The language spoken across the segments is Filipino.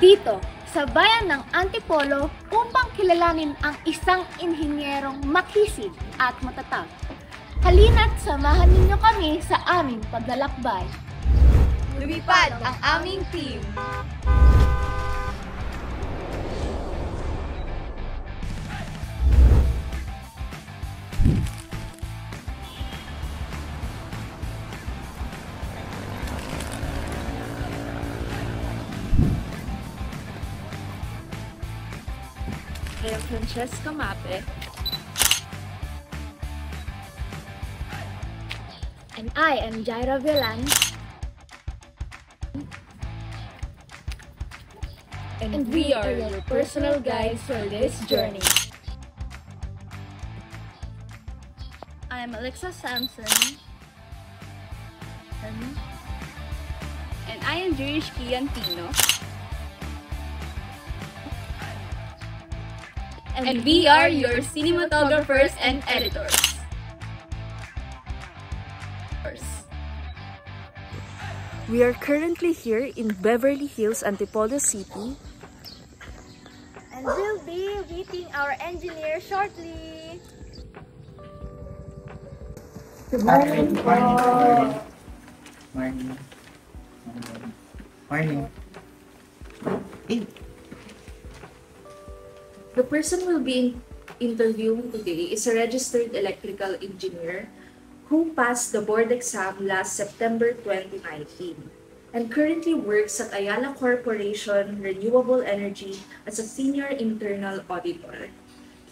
dito sa bayan ng Antipolo upang kilalanin ang isang inhinyerong makisig at matatag. Halina't samahan ninyo kami sa aming paglalakbay. Lumipad ang aming team! I am Francesca Mape. And I am Jaira Villan. And we are your personal guides for this journey. I am Alexa Sampson. And I am Jurish Kiantino. And we are your cinematographers and editors. We are currently here in Beverly Hills, Antipolo City. And we'll be meeting our engineer shortly. Good morning. Morning. Morning. Morning. Hey. The person we'll be interviewing today is a registered electrical engineer who passed the board exam last September 2019 and currently works at Ayala Corporation Renewable Energy as a senior internal auditor.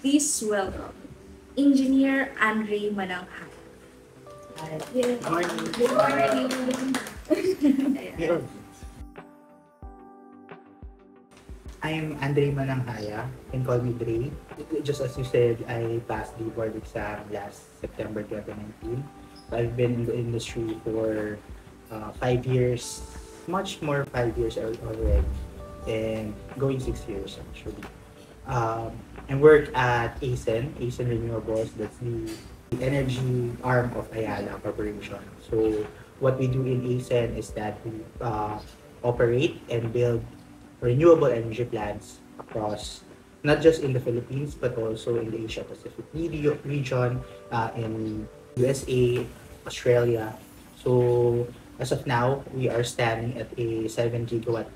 Please welcome Engineer Andre Mananghay. Good morning. Good morning. Here. I'm Andre Mananghaya. You can call me Dre. Just as you said, I passed the board exam last September 2019. I've been in the industry for 5 years, much more 5 years already, and going 6 years actually. I work at ASEN Renewables. That's the energy arm of Ayala Corporation. So what we do in ASEN is that we operate and build renewable energy plants across, not just in the Philippines, but also in the Asia Pacific region, in USA, Australia. So as of now, we are standing at a 7 gigawatts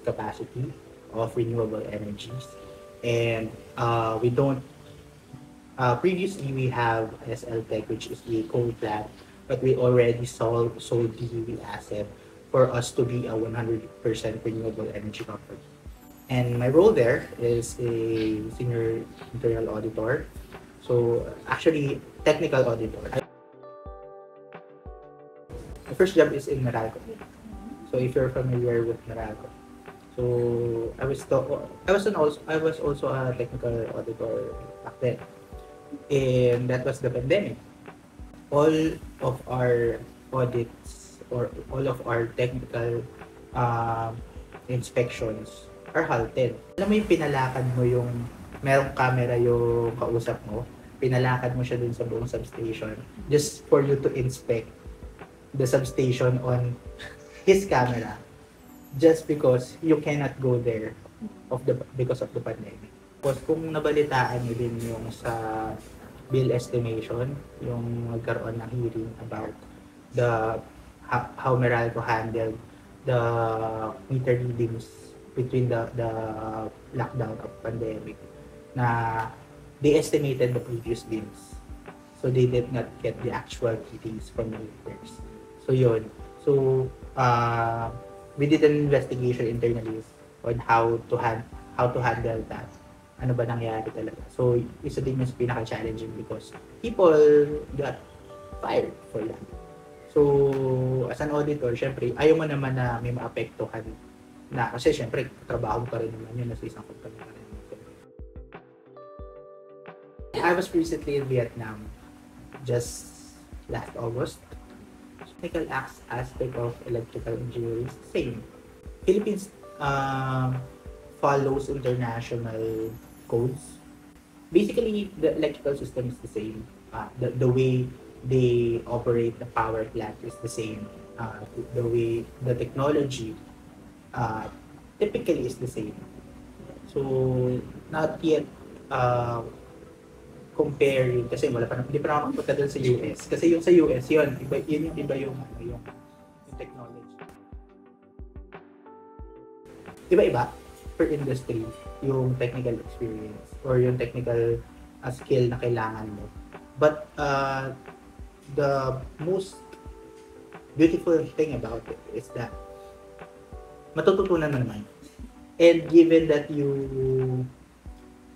capacity of renewable energies. And we don't, previously we have SL Tech, which is the coal plant, but we already sold the asset for us to be a 100% renewable energy company. And my role there is a senior internal auditor. So actually, technical auditor. My first job is in Meralco. So if you're familiar with Meralco, so I was also a technical auditor back then, and that was the pandemic. All of our audits or all of our technical inspections are halted. Alam mo yung pinalakad mo yung merong camera yung kausap mo, pinalakad mo siya dun sa buong substation just for you to inspect the substation on his camera just because you cannot go there because of the pandemic. Tapos kung nabalitaan nyo din yung sa bill estimation, yung magkaroon ng hearing about how Meralco handled the meter readings between the lockdown of pandemic, na they estimated the previous bills. So they did not get the actual readings from the meters. So yun. So we did an investigation internally on how to handle that. Ano ba nangyari talaga. So isa din yung pinaka-challenging because people got fired for that. So, as an auditor, syempre, ayaw mo naman na may maapektuhan na, kasi syempre, trabaho pa rin naman yun, nasa isang kumpanya pa rin. I was recently in Vietnam, just last August. Technical aspect of electrical engineering is the same. Philippines follows international codes. Basically, the electrical system is the same. The way they operate the power plant is the same. The way the technology typically is the same. So, not yet compare yun kasi hindi pa naman punta doon sa US. Kasi yung sa US, yun yung yung technology. Iba-iba per industry yung technical experience or yung technical skill na kailangan mo. But the most beautiful thing about it is that matututunan mo naman. And given that you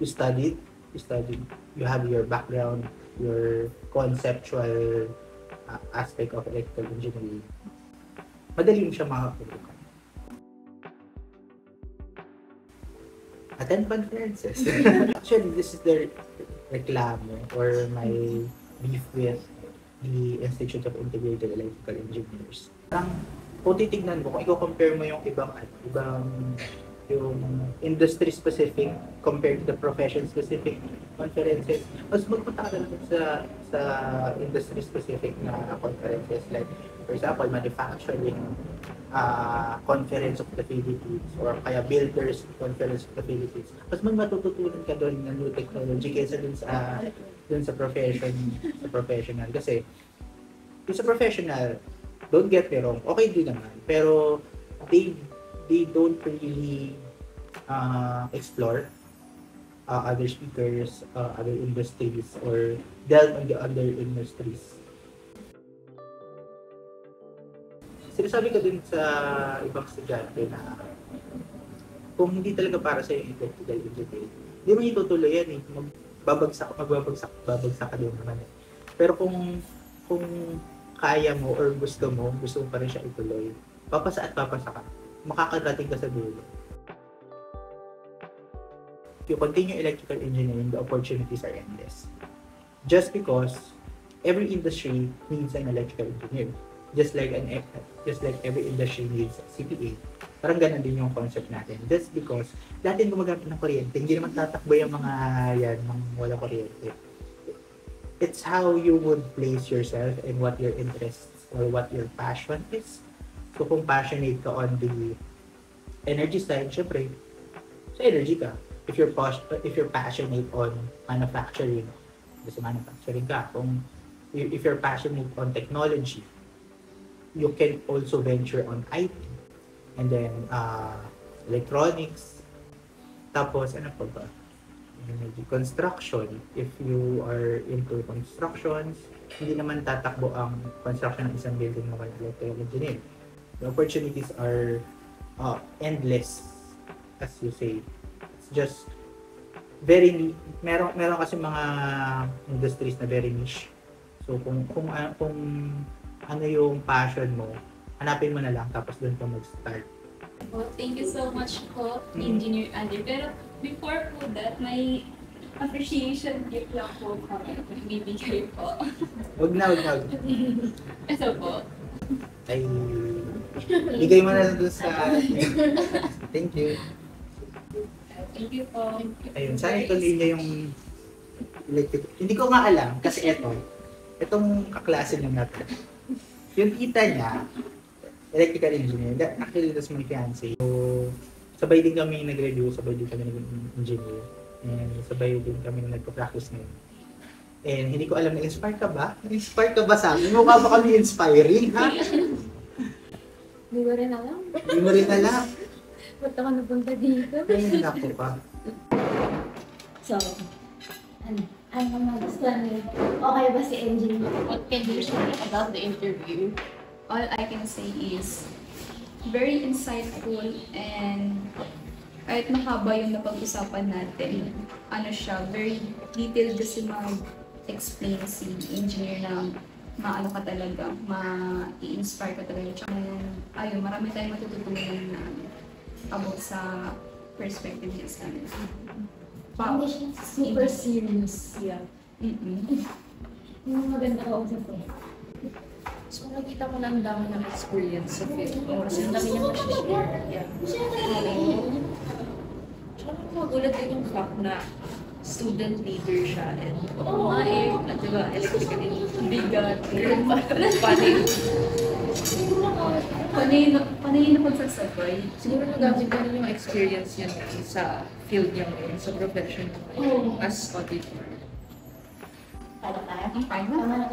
studied, you have your background, your conceptual aspect of electrical engineering, madali mo siya makapulukan. Attend conferences. Actually, this is the reklamo or my beef with the Institute of Integrated Electrical Engineers. Parang, kung titignan mo, kung i-compare mo yung ibang yung industry-specific compared to the profession-specific conferences, mas magpunta ka lang sa industry-specific na conferences. Like, for example, manufacturing conference of the Philippines or kaya builders conference of the Philippines. Mas matututunan ka doon ng new technology kaysa dun sa professional. Kasi, dun sa professional, don't get me wrong, okay din naman. Pero, they don't really explore other speakers, other industries, or delve into other industries. Sinasabi ko din sa ibang estudyante na kung hindi talaga para sa yung electrical engineering, hindi mo itutuloy yan eh. Magbabagsak ka din naman eh. Pero kung kaya mo or gusto mo pa rin siya ituloy, papasa ka. Makakarating ka sa dulo. If you continue electrical engineering, the opportunities are endless. Just because every industry needs an electrical engineer. Just like every industry needs a CPA. Parang ganun din yung concept natin. Just because dati gumagamit ng kuryente, hindi naman tatakbo yung mga yan ng wala kuryente. It's how you would place yourself and what your interests or what your passion is. So kung passionate ka on the energy side, syempre, sa energy ka. If you're passionate on manufacturing, sa manufacturing ka. If you're passionate on technology, you can also venture on IT. And then, electronics. Tapos, ano pa ba? Energy construction. If you are into constructions, hindi naman tatakbo ang construction ng isang building na electrical engineer. The opportunities are endless, as you say. It's just very meron kasi mga industries na very niche. So kung ano yung passion mo, hanapin mo na lang tapos doon ka mag-start. Well, thank you so much po, Engineer Andy. Pero before po that, may appreciation gift lang po kami bibigay po. Wag na. Ito po. Ay, bigay mo na doon sa... Thank you. Thank you po. Ayun, sana ituloy niya yung electric. Hindi ko nga alam kasi itong kaklase niya natin. Yung tita niya, electrical engineer. Actually, that's my fiancé. So, sabay din kami nag-review, sabay din kami nag-engineer. And sabay din kami nagpa-practice ngayon. And hindi ko alam, na-inspire ka ba? Na-inspire ka ba sa amin? Mukha ba kami inspiring, ha? Hindi mo rin alam. Hindi mo rin alam. Ba't ako napunta dito? Ay, naku pa. So, ano magustuhan niyo? Okay ba si engineer? What can you share about the interview? All I can say is very insightful and kahit mahaba yung napag-usapan natin, ano siya, very detailed kasi mag-explain si engineer na maano ka talaga, ma-i-inspire ka talaga. Tsaka ayun, marami tayong matututunan na about sa perspective niya sa amin. Hindi siya super serious. Yeah. Yung maganda ka usap ko. So, nakita ko lang dami ng experience sa field. Kasi ang dami niya ma-share. Yeah. Tsaka magulat din yung fact na student leader siya. And at diba, electrical engineering. Bigat. Funny. Paano yun napagsasabay? Siguro nagamit ko rin yung experience yun sa field niya ngayon, sa profession niya ngayon, as auditor. Tama tayo? Fine. Tama na.